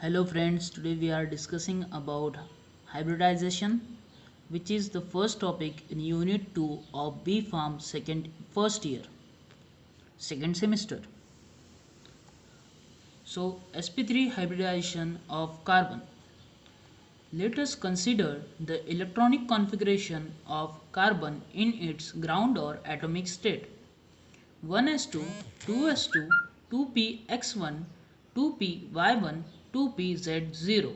Hello friends, today we are discussing about hybridization, which is the first topic in unit 2 of B Farm first year, second semester. So sp3 hybridization of carbon. Let us consider the electronic configuration of carbon in its ground or atomic state. 1s2, 2s2, 2px1, 2py1, 2pz0.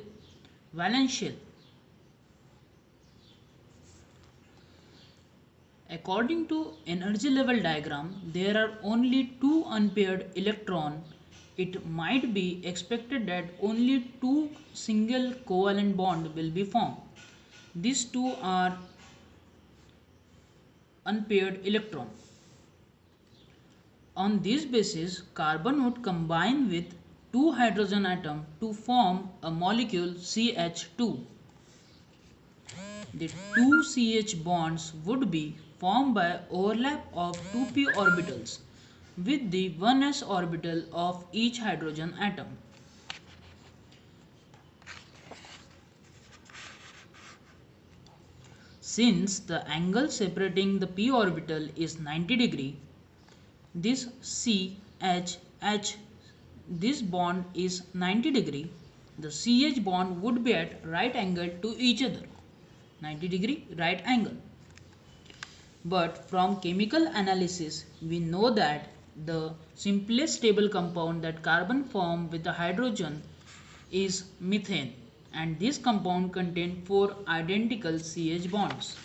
Valence shell. According to energy level diagram, there are only two unpaired electrons. It might be expected that only two single covalent bond will be formed. These two are unpaired electrons. On this basis, carbon would combine with two hydrogen atoms to form a molecule CH2. The two CH bonds would be formed by overlap of 2p orbitals with the 1s orbital of each hydrogen atom. Since the angle separating the p orbital is 90 degree, this CH, this bond is 90 degree, the CH bond would be at right angle to each other, 90 degree right angle. But from chemical analysis, we know that the simplest stable compound that carbon form with the hydrogen is methane, and this compound contains four identical CH bonds.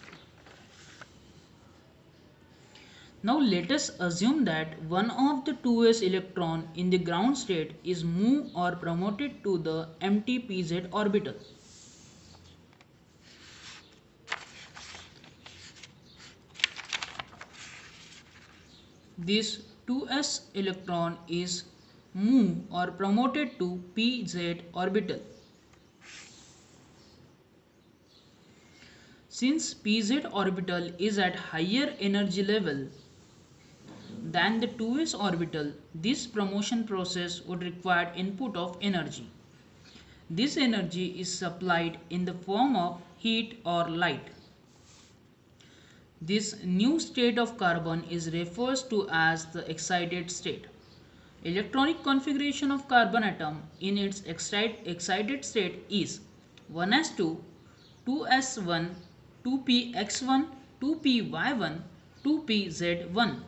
Now let us assume that one of the 2s electron in the ground state is moved or promoted to the empty pz orbital. This 2s electron is moved or promoted to pz orbital. Since pz orbital is at higher energy level than the 2s orbital, this promotion process would require input of energy. This energy is supplied in the form of heat or light. This new state of carbon is referred to as the excited state. Electronic configuration of carbon atom in its excited state is 1s2, 2s1, 2px1, 2py1, 2pz1.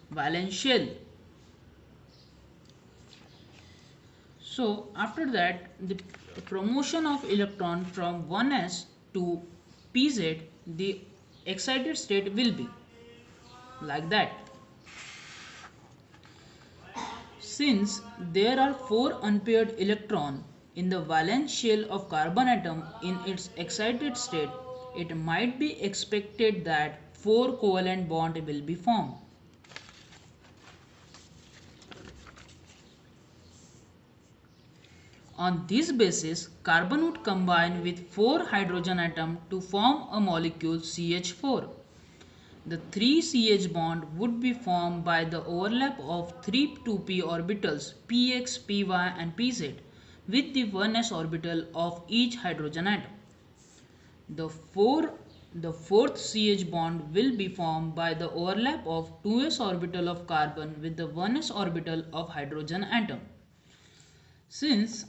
Valence shell. So after that, the promotion of electron from 1s to pz, the excited state will be like that. Since there are four unpaired electrons in the valence shell of carbon atom in its excited state, it might be expected that four covalent bonds will be formed. On this basis, carbon would combine with 4 hydrogen atoms to form a molecule CH4. The 3 CH bond would be formed by the overlap of 3 2p orbitals px, py and pz with the 1s orbital of each hydrogen atom. The fourth CH bond will be formed by the overlap of 2s orbital of carbon with the 1s orbital of hydrogen atom. Since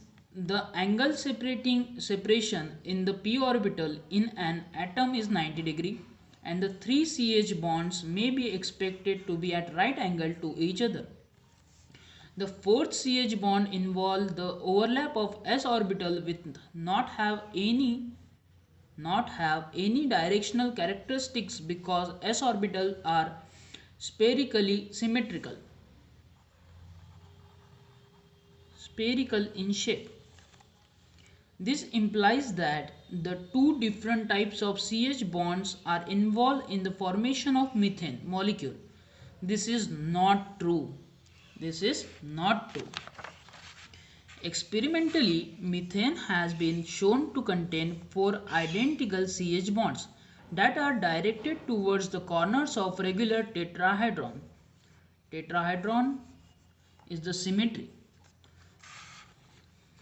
the angle separation in the p orbital in an atom is 90 degree and the three CH bonds may be expected to be at right angle to each other. The fourth CH bond involves the overlap of s orbital with not have any directional characteristics because s orbitals are spherically spherical in shape. This implies that the two different types of CH bonds are involved in the formation of methane molecule. This is not true. This is not true. Experimentally, methane has been shown to contain four identical CH bonds that are directed towards the corners of regular tetrahedron. Tetrahedron is the symmetry.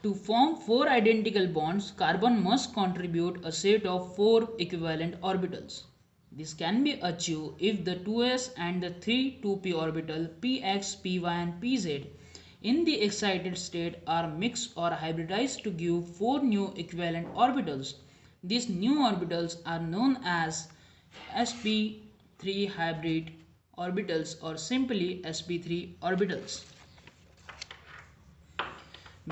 To form four identical bonds, carbon must contribute a set of four equivalent orbitals. This can be achieved if the 2s and the 3 2p orbital px, py and pz in the excited state are mixed or hybridized to give four new equivalent orbitals. These new orbitals are known as sp3 hybrid orbitals or simply sp3 orbitals.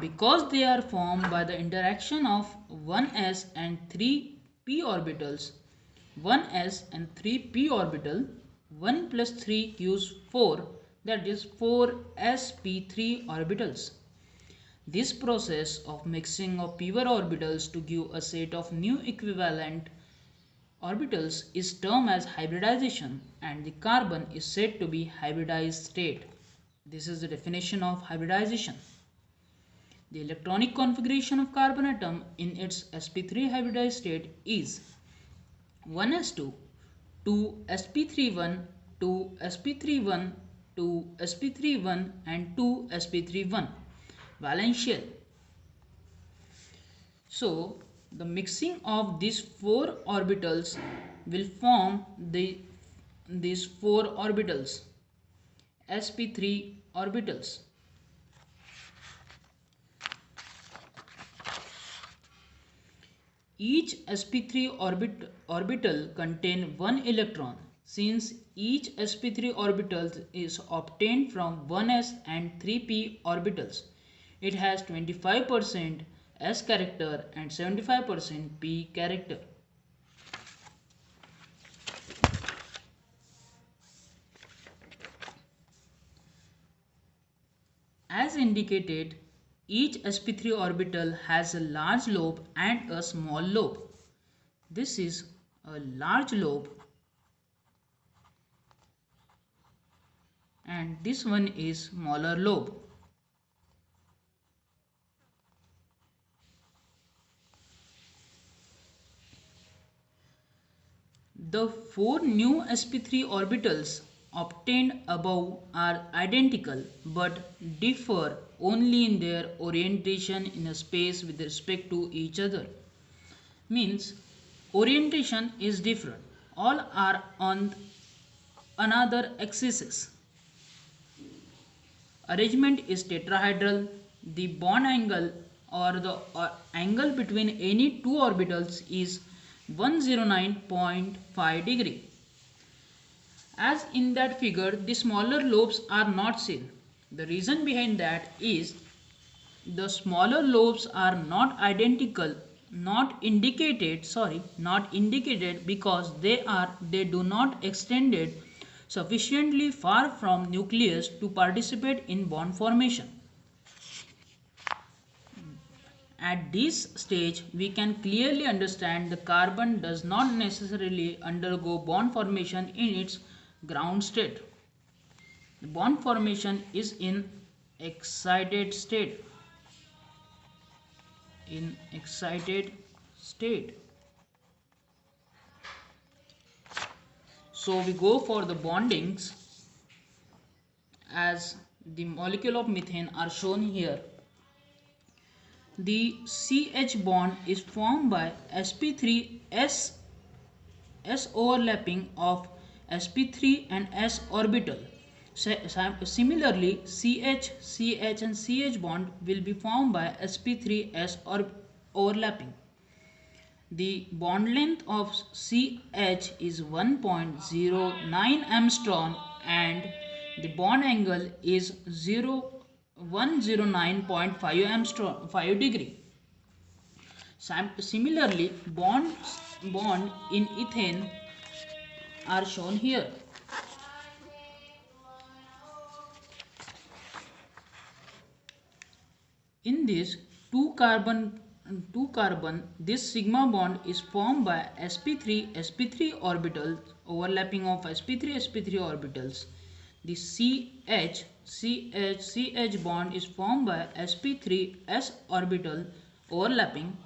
Because they are formed by the interaction of 1s and 3p orbitals, 1s and 3p orbital, 1 plus 3 gives 4, that is 4 sp3 orbitals. This process of mixing of pure orbitals to give a set of new equivalent orbitals is termed as hybridization, and the carbon is said to be hybridized state. This is the definition of hybridization. The electronic configuration of carbon atom in its sp3 hybridized state is 1s2, 2sp31, 2sp31, 2sp31 and 2sp31 valential. So the mixing of these four orbitals will form these four orbitals, sp3 orbitals. Each sp3 orbital contains one electron. Since each sp3 orbital is obtained from 1s and 3p orbitals, it has 25% s character and 75% p character. As indicated, each sp3 orbital has a large lobe and a small lobe. This is a large lobe and this one is smaller lobe. The four new sp3 orbitals obtained above are identical but differ only in their orientation in a space with respect to each other. Means orientation is different. All are on another axis. Arrangement is tetrahedral. The bond angle or the angle between any two orbitals is 109.5 degree. As in that figure, the smaller lobes are not seen. The reason behind that is the smaller lobes are not indicated because they do not extended sufficiently far from nucleus to participate in bond formation. At this stage, we can clearly understand the carbon does not necessarily undergo bond formation in its ground state. The bond formation is in excited state. So we go for the bondings as the molecule of methane are shown here. The CH bond is formed by sp3 s overlapping of sp3 and s orbital. Similarly, CH and CH bond will be formed by sp3 s overlapping. The bond length of CH is 1.09 Armstrong and the bond angle is 109.5 Armstrong 5 degree. Similarly, bond in ethane are shown here. In this two carbon, this sigma bond is formed by sp3 orbitals overlapping of sp3 orbitals. The CH bond is formed by sp3 s orbital overlapping,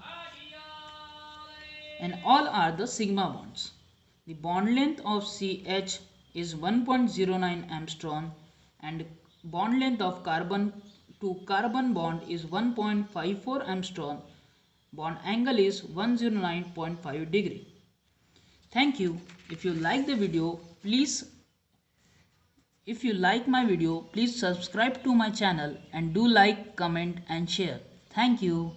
and all are the sigma bonds. The bond length of CH is 1.09 Armstrong and bond length of carbon to carbon bond is 1.54 Armstrong. Bond angle is 109.5 degree. Thank you. If you like my video, please subscribe to my channel and do like, comment and share. Thank you.